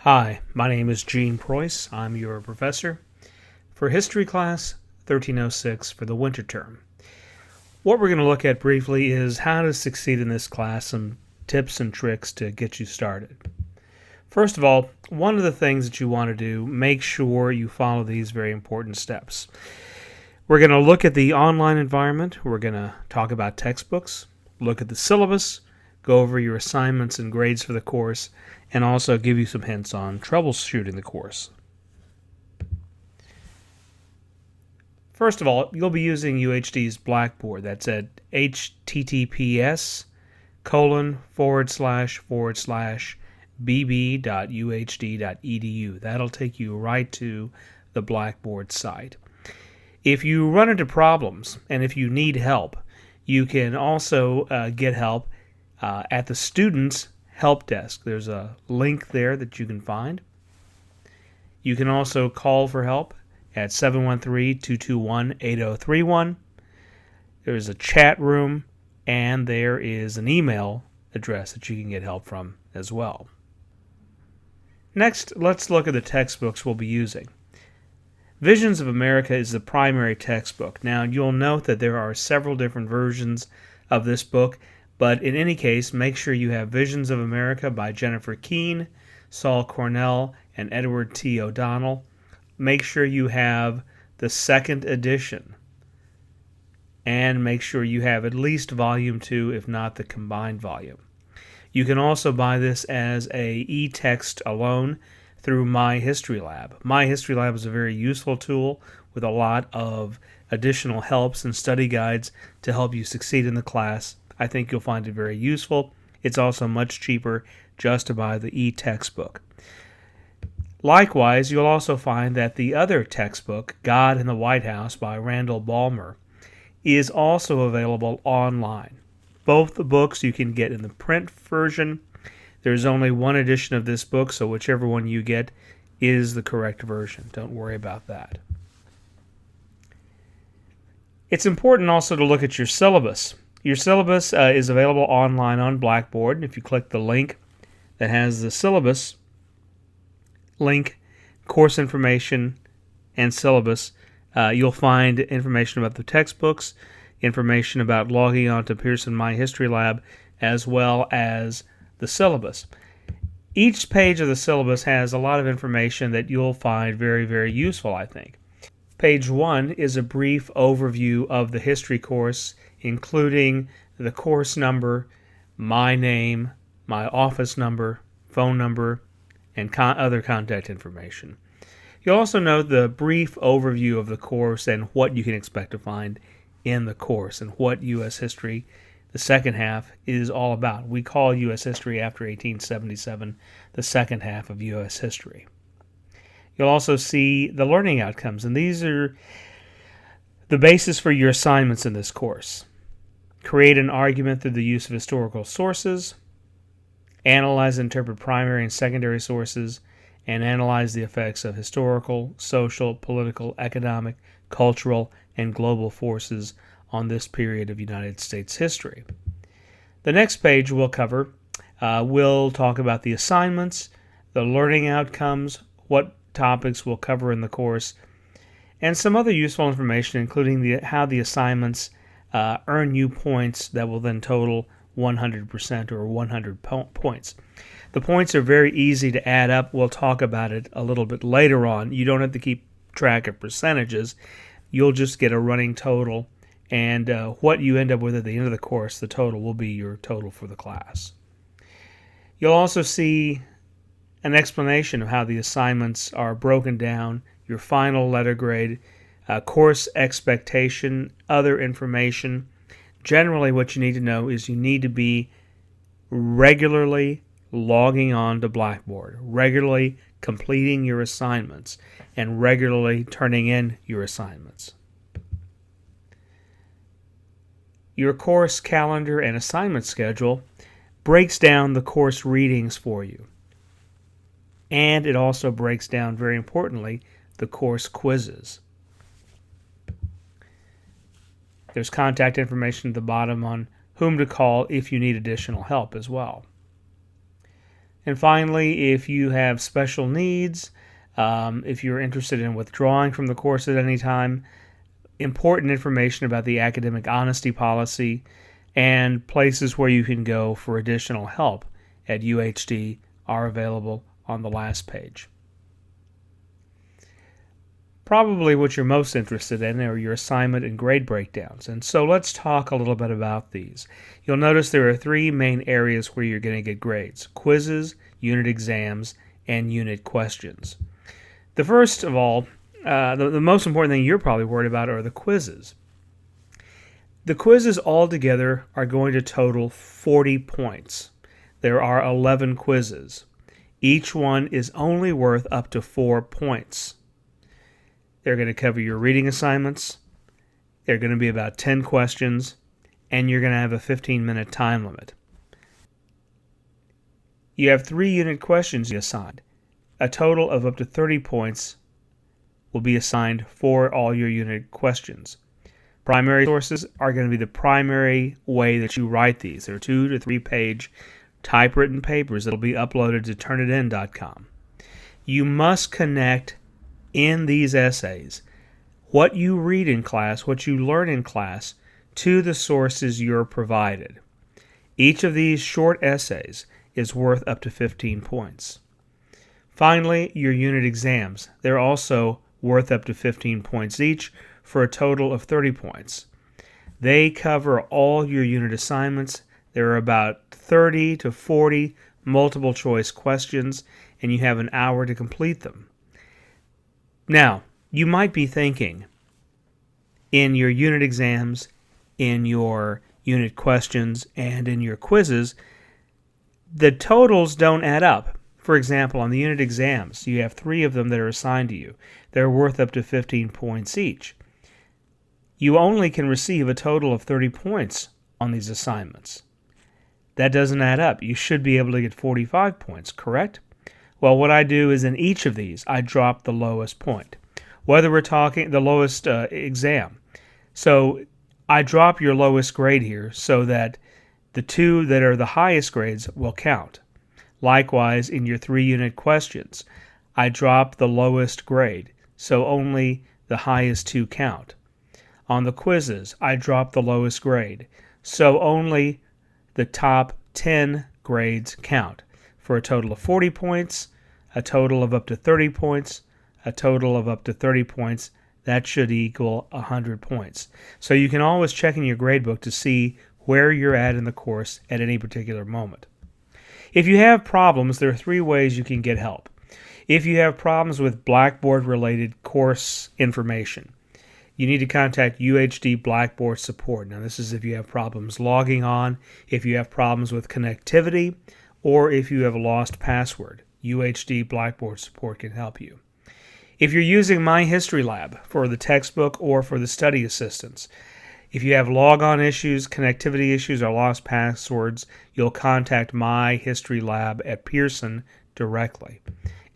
Hi, my name is Gene Preuss. I'm your professor for History class 1306 for the winter term. What we're going to look at briefly is how to succeed in this class, some tips and tricks to get you started. First of all, one of the things that you want to do, make sure you follow these very important steps. We're going to look at the online environment. We're going to talk about textbooks, look at the syllabus, go over your assignments and grades for the course, and also give you some hints on troubleshooting the course. First of all, you'll be using UHD's Blackboard. That's at https://bb.uhd.edu. That'll take you right to the Blackboard site. If you run into problems and if you need help, you can also get help at the students' help desk. There's a link there that you can find. You can also call for help at 713-221-8031. There's a chat room, and there is an email address that you can get help from as well. Next, let's look at the textbooks we'll be using. Visions of America is the primary textbook. Now, you'll note that there are several different versions of this book, but in any case, make sure you have Visions of America by Jennifer Keene, Saul Cornell, and Edward T. O'Donnell. Make sure you have the second edition, and make sure you have at least volume 2, if not the combined volume. You can also buy this as a e-text alone through My History Lab. My History Lab is a very useful tool with a lot of additional helps and study guides to help you succeed in the class. I think you'll find it very useful. It's also much cheaper just to buy the e-textbook. Likewise, you'll also find that the other textbook, God in the White House by Randall Balmer, is also available online. Both the books you can get in the print version. There's only one edition of this book, so whichever one you get is the correct version. Don't worry about that. It's important also to look at your syllabus. Your syllabus is available online on Blackboard, and if you click the link that has the syllabus link, course information, and syllabus, you'll find information about the textbooks, information about logging on to Pearson My History Lab, as well as the syllabus. Each page of the syllabus has a lot of information that you'll find very, very useful, I think. Page 1 is a brief overview of the history course, including the course number, my name, my office number, phone number, and other contact information. You'll also note the brief overview of the course and what you can expect to find in the course and what U.S. history, the second half, is all about. We call U.S. history after 1877 the second half of U.S. history. You'll also see the learning outcomes, and these are the basis for your assignments in this course. Create an argument through the use of historical sources, analyze and interpret primary and secondary sources, and analyze the effects of historical, social, political, economic, cultural, and global forces on this period of United States history. The next page we'll cover, we'll talk about the assignments, the learning outcomes, what topics we'll cover in the course, and some other useful information, including how the assignments earn you points that will then total 100% or 100 points. The points are very easy to add up. We'll talk about it a little bit later on. You don't have to keep track of percentages. You'll just get a running total, and what you end up with at the end of the course, the total will be your total for the class. You'll also see an explanation of how the assignments are broken down, your final letter grade, course expectation, other information. Generally, what you need to know is you need to be regularly logging on to Blackboard, regularly completing your assignments, and regularly turning in your assignments. Your course calendar and assignment schedule breaks down the course readings for you. And it also breaks down, very importantly, the course quizzes. There's contact information at the bottom on whom to call if you need additional help as well. And finally, if you have special needs, if you're interested in withdrawing from the course at any time, important information about the academic honesty policy and places where you can go for additional help at UHD are available on the last page. Probably what you're most interested in are your assignment and grade breakdowns, and so let's talk a little bit about these. You'll notice there are three main areas where you're going to get grades: quizzes, unit exams, and unit questions. The first of all, the most important thing you're probably worried about are the quizzes. The quizzes altogether are going to total 40 points. There are 11 quizzes. Each one is only worth up to 4 points. They're going to cover your reading assignments. They're going to be about 10 questions, and you're going to have a 15-minute time limit. You have 3 unit questions assigned. A total of up to 30 points will be assigned for all your unit questions. Primary sources are going to be the primary way that you write these. They're 2 to 3 page typewritten papers that will be uploaded to turnitin.com. You must connect in these essays what you read in class, what you learn in class, to the sources you're provided. Each of these short essays is worth up to 15 points. Finally, your unit exams. They're also worth up to 15 points each for a total of 30 points. They cover all your unit assignments. There are about 30 to 40 multiple choice questions, and you have an hour to complete them. Now, you might be thinking, in your unit exams, in your unit questions, and in your quizzes, the totals don't add up. For example, on the unit exams, you have 3 of them that are assigned to you. They're worth up to 15 points each. You only can receive a total of 30 points on these assignments. That doesn't add up. You should be able to get 45 points, correct? Well, what I do is in each of these, I drop the lowest point. Whether we're talking the lowest exam. So I drop your lowest grade here so that the 2 that are the highest grades will count. Likewise, in your 3 unit questions, I drop the lowest grade, so only the highest 2 count. On the quizzes, I drop the lowest grade, so only the top 10 grades count, for a total of 40 points, a total of up to 30 points, a total of up to 30 points. That should equal 100 points. So you can always check in your gradebook to see where you're at in the course at any particular moment. If you have problems, there are 3 ways you can get help. If you have problems with Blackboard-related course information, you need to contact UHD Blackboard support. Now, this is if you have problems logging on, if you have problems with connectivity, or if you have a lost password. UHD Blackboard support can help you. If you're using My History Lab for the textbook or for the study assistance, if you have logon issues, connectivity issues, or lost passwords, you'll contact My History Lab at Pearson directly.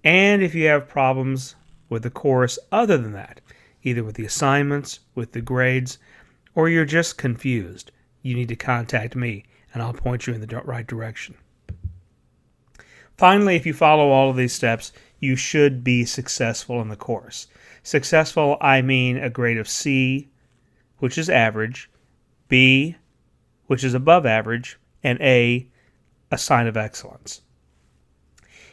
And if you have problems with the course other than that, either with the assignments, with the grades, or you're just confused, you need to contact me, and I'll point you in the right direction. Finally, if you follow all of these steps, you should be successful in the course. Successful, I mean a grade of C, which is average, B, which is above average, and A, a sign of excellence.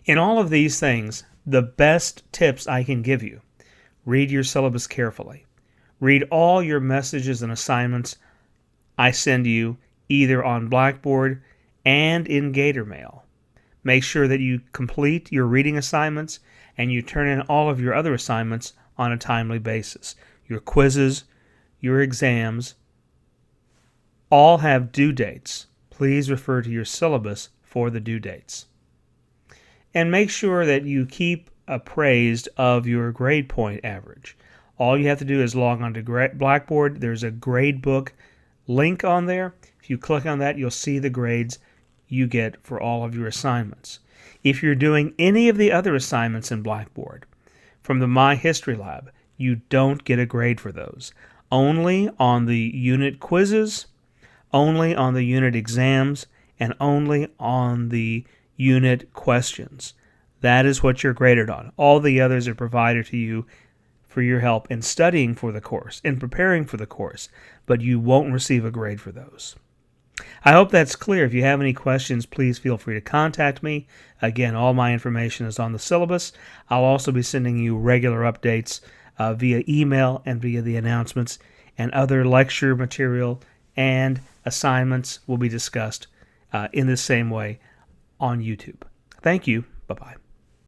In all of these things, the best tips I can give you: read your syllabus carefully. Read all your messages and assignments I send you either on Blackboard and in Gator Mail. Make sure that you complete your reading assignments and you turn in all of your other assignments on a timely basis. Your quizzes, your exams, all have due dates. Please refer to your syllabus for the due dates. And make sure that you keep appraised of your grade point average. All you have to do is log on to Blackboard. There's a gradebook link on there. If you click on that, you'll see the grades you get for all of your assignments. If you're doing any of the other assignments in Blackboard from the My History Lab, you don't get a grade for those. Only on the unit quizzes, only on the unit exams, and only on the unit questions. That is what you're graded on. All the others are provided to you for your help in studying for the course, in preparing for the course, but you won't receive a grade for those. I hope that's clear. If you have any questions, please feel free to contact me. Again, all my information is on the syllabus. I'll also be sending you regular updates via email and via the announcements, and other lecture material and assignments will be discussed in the same way on YouTube. Thank you. Bye-bye.